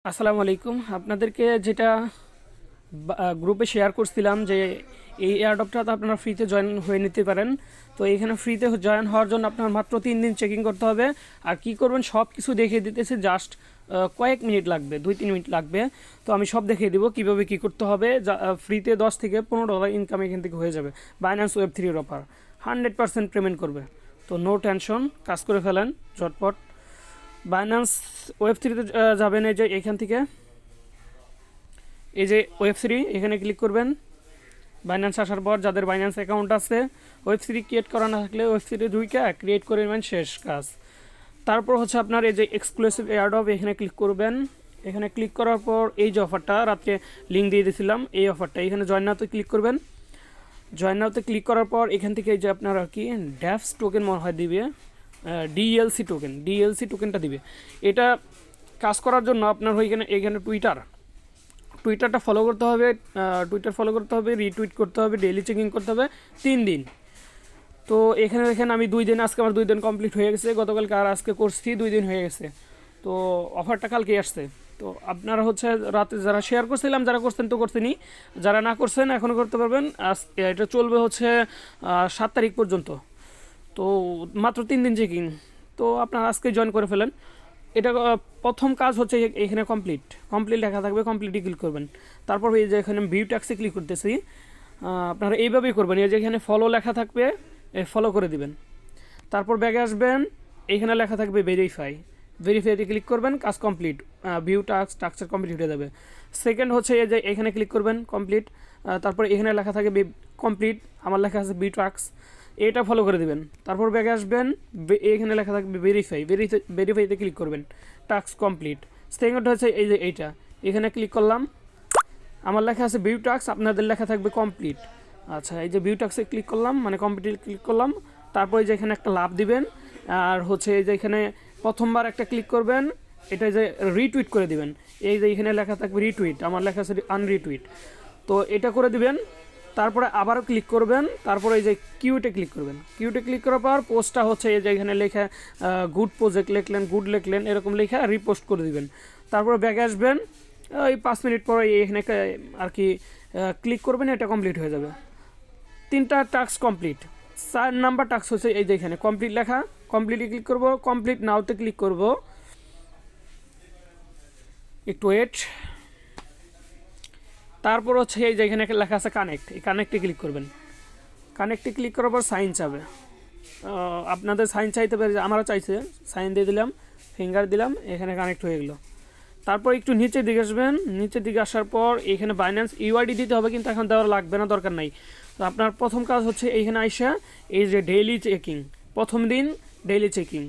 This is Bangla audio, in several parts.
আসসালামু আলাইকুম। আপনাদেরকে যেটা গ্রুপে শেয়ার করছিলাম যে এই এয়ারড্রপটাতে আপনারা ফ্রিতে জয়েন হয়ে নিতে পারেন। তো এইখানে ফ্রিতে জয়েন হওয়ার জন্য আপনার মাত্র 3 দিন চেকিং করতে হবে। আর কি করবেন সব কিছু দেখিয়ে দিতেছে, জাস্ট কয়েক মিনিট লাগবে, 2-3 মিনিট লাগবে। তো আমি সব দেখিয়ে দিব কীভাবে কী করতে হবে। ফ্রিতে 10 থেকে $15 ইনকাম এখান থেকে হয়ে যাবে। বাইন্যান্স ওয়েব3 অফার 100% পেমেন্ট করবে। তো নো টেনশন, কাজ করে ফেলেন ঝটপট। বাইন্যান্স ওয়েব3তে যাবেন, এই যে এখান থেকে এই যে ওয়েব3 এখানে ক্লিক করবেন। বাইন্যান্স আসার পর যাদের বাইন্যান্স অ্যাকাউন্ট আছে, ওয়েব3 ক্রিয়েট করা না থাকলে ওয়েব3 দুইটা ক্রিয়েট করে নেবেন, শেষ কাজ। তারপর হচ্ছে আপনার এই যে এক্সক্লুসিভ এয়ারড্রপ, এখানে ক্লিক করবেন। এখানে ক্লিক করার পর এই যে অফারটা রাত্রে লিঙ্ক দিয়ে দিয়েছিলাম, এই অফারটা এখানে জয়েন নাওতে ক্লিক করবেন। জয়েন নাওতে ক্লিক করার পর এখান থেকে এই যে আপনার আর কি ড্যাপস টোকেন মনে হয় দিবে, ডিএলসি টোকেনটা দিবে। এটা কাজ করার জন্য আপনার এখানে টুইটারটা ফলো করতে হবে, টুইটার ফলো করতে হবে, রিটুইট করতে হবে, ডেইলি চেকিং করতে হবে 3 দিন। তো এখানে দেখেন আমি 2 দিন, আজকে আমার 2 দিন কমপ্লিট হয়ে গেছে। গতকালকে আর আজকে করছি, 2 দিন হয়ে গেছে। তো অফারটা কালকে আসছে। তো আপনারা হচ্ছে রাতে যারা শেয়ার করছিলাম, যারা করছেন তো করছেনই, যারা না করছেন এখনও করতে পারবেন। এটা চলবে হচ্ছে 7 তারিখ পর্যন্ত। তো মাত্র 3 দিন চেকিং। তো আপনারা আজকে জয়েন করে ফেলেন। এটা প্রথম কাজ হচ্ছে এখানে কমপ্লিট লেখা থাকবে, কমপ্লিটই ক্লিক করবেন। তারপর এই যে এখানে ভিউ ট্যাক্সে ক্লিক করতেছি, আপনারা এইভাবেই করবেন। এই যে এখানে ফলো লেখা থাকবে, ফলো করে দিবেন। তারপর ব্যাগে আসবেন, এইখানে লেখা থাকবে ভেরিফাইতে ক্লিক করবেন, কাজ কমপ্লিট। ভিউ টাস্কের কমপ্লিট হয়ে যাবে। সেকেন্ড হচ্ছে এই যে এখানে ক্লিক করবেন, কমপ্লিট। তারপর এখানে লেখা থাকবে কমপ্লিট, আমার লেখা আছে ভিউ টাস্ক, এটা ফলো করে দিবেন। তারপর ব্যাগে আসবেন, এখানে লেখা থাকবে ভেরিফাইতে ক্লিক করবেন, টাস্ক কমপ্লিট। সেকেন্ড হচ্ছে এই যে এইটা, এখানে ক্লিক করলাম, আমার লেখা আছে ভিউ টাস্ক, আপনাদের লেখা থাকবে কমপ্লিট। আচ্ছা, এই যে ভিউ টাস্কে ক্লিক করলাম, মানে কমপ্লিট ক্লিক করলাম। তারপর এই যে এখানে একটা লাভ দিবেন, আর হচ্ছে এই যে এখানে প্রথমবার একটা ক্লিক করবেন, এটা যে রিটুইট করে দিবেন। এই যে এখানে লেখা থাকবে রিটুইট, আমার লেখা আছে আনরিটুইট। তো এটা করে দিবেন। তারপরে আবারও ক্লিক করবেন। তারপরে এই যে কিউতে ক্লিক করবেন। কিউতে ক্লিক করার পর পোস্টটা হচ্ছে এই যে এখানে লেখা গুড প্রজেক্ট লিখলেন, এরকম লেখা রিপোস্ট করে দিবেন। তারপরে ব্যাগে আসবেন, ওই 5 মিনিট পর এখানে আর কি ক্লিক করবেন, এটা কমপ্লিট হয়ে যাবে। 3টা টাস্ক কমপ্লিট। 4 নাম্বার টাস্ক হচ্ছে এই যে এখানে কমপ্লিট লেখা, কমপ্লিটে ক্লিক করব, কমপ্লিট নাওতে ক্লিক করব, একটু ওয়েট। তারপর হচ্ছে এই যে এখানে লেখা আছে কানেক্ট, এই কানেক্টে ক্লিক করবেন। কানেক্টে ক্লিক করার পর সাইন চাবে, আপনাদের সাইন চাইতে পারে, আমারও চাইছে, সাইন দিয়ে দিলাম, ফিঙ্গার দিলাম, এখানে কানেক্ট হয়ে গেলো। তারপর একটু নিচের দিকে আসবেন, নিচের দিকে আসার পর এখানে বাইন্যান্স ইউআইডি দিতে হবে, কিন্তু এখন দেওয়ার লাগবে না, দরকার নাই। তো আপনার প্রথম কাজ হচ্ছে এইখানে আইসা এই যে ডেইলি চেকিং, প্রথম দিন ডেইলি চেকিং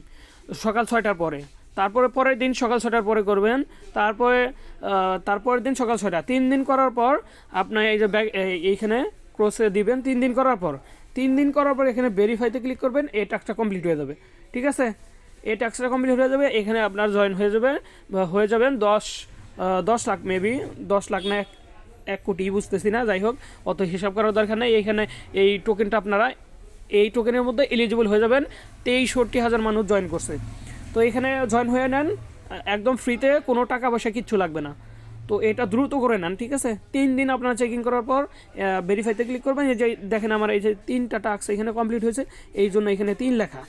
সকাল 6টার পরে, তারপরে পরের দিন সকাল 6টার পরে করবেন, তারপরের দিন সকাল 6টা, 3 দিন করার পর আপনার এই যে এইখানে ক্রসে দিবেন। 3 দিন করার পর এখানে ভেরিফাইতে ক্লিক করবেন, এই টাস্কটা কমপ্লিট হয়ে যাবে। ঠিক আছে, এই টাস্কটা কমপ্লিট হয়ে যাবে। এখানে আপনার জয়েন হয়ে যাবেন 10 লাখ, মেবি 10 লাখ না 1 কোটি, বুঝতেছি না, যাই হোক অত হিসাব করার দরকার নেই। এইখানে এই টোকেনটা আপনারা এই টোকেনের মধ্যে এলিজিবল হয়ে যাবেন। 63,000 মানুষ জয়েন করছে। তো এখানে জয়েন হয়ে নেন একদম ফ্রিতে, কোনো টাকা পয়সা কিচ্ছু লাগবে না। তো এটা দ্রুত করে নেন, ঠিক আছে। 3 দিন আপনারা চেকিং করার পর ভেরিফাইতে ক্লিক করবেন। এই যে দেখেন আমার এই যে 3টা টাস্ক এখানে কমপ্লিট হয়েছে, এই জন্য এখানে 3 লেখা,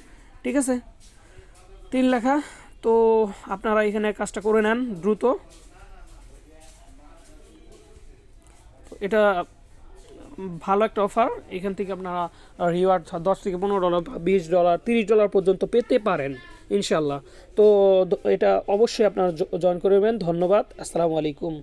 ঠিক আছে, 3 লেখা। তো আপনারা এখানে কাজটা করে নেন দ্রুত। এটা ভালো একটা অফার, এখান থেকে আপনারা রিওয়ার্ড 10 থেকে $15, $20, $30 পর্যন্ত পেতে পারেন ইনশাল্লাহ। তো এটা অবশ্যই আপনারা জয়েন করবেন। ধন্যবাদ, আসসালামু আলাইকুম।